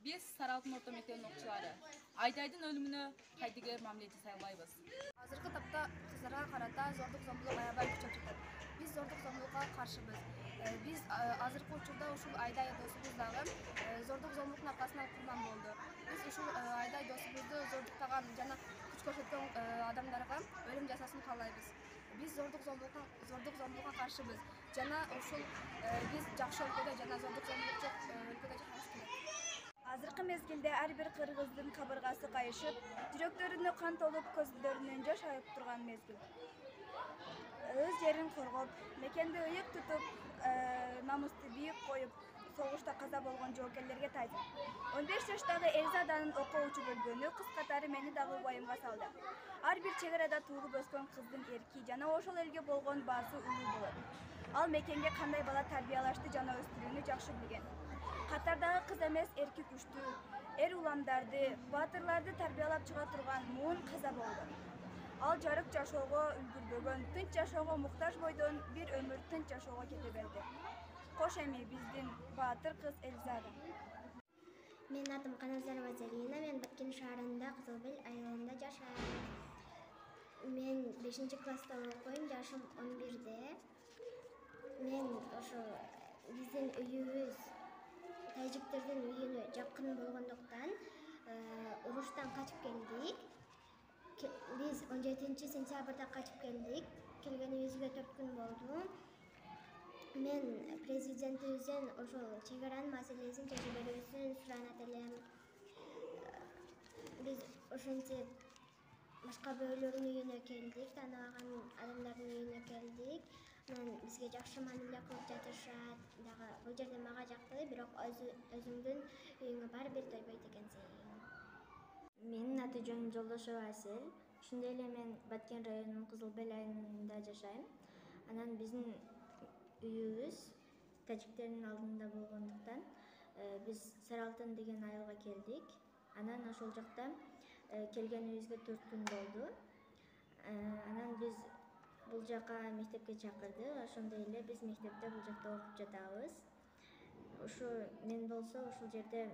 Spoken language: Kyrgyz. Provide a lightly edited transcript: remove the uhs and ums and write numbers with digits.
Biz Saraltın orta mektebining o'quvchilari Aydaydın o'limini qaytaga ma'mila saylaymiz. Hozirgi topda qizlarga qarata zo'rlik zo'rlik aябай kuchab ketadi. Biz zo'rlik zo'rlikqa qarshimiz. Biz hozirgi uchurda ushul Ayday do'stimiz dag'i zo'rlik zo'rlikning orqasidan qurbon bo'ldi. Biz ushul Ayday do'stimizni zo'rliqtagan jana kuch ko'rsatgan odamlarga o'lim jazosini xohlaymiz. Biz zo'rlik zo'rlikqa qarshimiz. Jana ushul biz yaxshi o'lkada jana zo'rlik zo'rlik çok o'lkada yashash kerak. Azırkı mezgilde her bir Kırgızdın kabırgası kayışıp, direktörünü kan tolup gözlerinden joş ayıp durgan mezgil. Öz yerin korgop, mekende ıyık tutup, namusты büyük koyup, soğuşta kaza bolgan jokerlerge taydı. 15 yaştagı Elzada'nın oku uçu bölgönü kız katары meni dagı bayımga saldı. Her bir çegerada tuğup öskön kızdın erki, jana oşol elge bolgon bası ulu bolot. Al mekenge kanday bala tarbiyalaştı jana östürүүnü jakşı bilgen. Katardagı kız emes erki күчтүү, er ulamdарды, батырларды тарбиялап чыга турган муун каза болду. Ал жарык жашоого үлгүрбөгөн, тынч жашоого муктаж бойдон бир өмүр тынч жашоого кете берди. Кош эми биздин баатыр кыз Эльзада. Менин атым Каназарова Зарина, мен Баткен шаарында Кызылбел айылында жашайм. Мен 5-класста окуйм, жашым 11-де. Мен ошо биздин үйүбүз тажиктердин үйүнө жакын болгондуктан уруштан качып келдик. Биз 17-сентябрда качып келдик. Келгенибизге 4 күн болду. Мен президентибизден ошол чегаранын маселесин чечип берүүсүн суранат элем. Биз ошентип башка бөөлөрдүн үйүнө келдик, тааныбаган адамдардын үйүнө келдик. Анан бизге жакшы мамиле кылып жатышат. Дагы бул жерде мага жакты, бирок өзүңдүн үйүңө баары бир тойбойт экенсиң. Менин аты жөнүм Жолдошова Асел. Ошондой эле мен Баткен районунун Кызылбел айылында жашайм. Анан биздин үйүбүз тажиктердин алдында болгондуктан биз Саралтын деген айылга келдик. Анан ошол жакта келгенибизге 4 күн болду. Анан биз бул жака мектепке чакырды. Ошондой эле биз мектепте бул жакта окуп жатабыз. Ушу мен болсо ушул жерде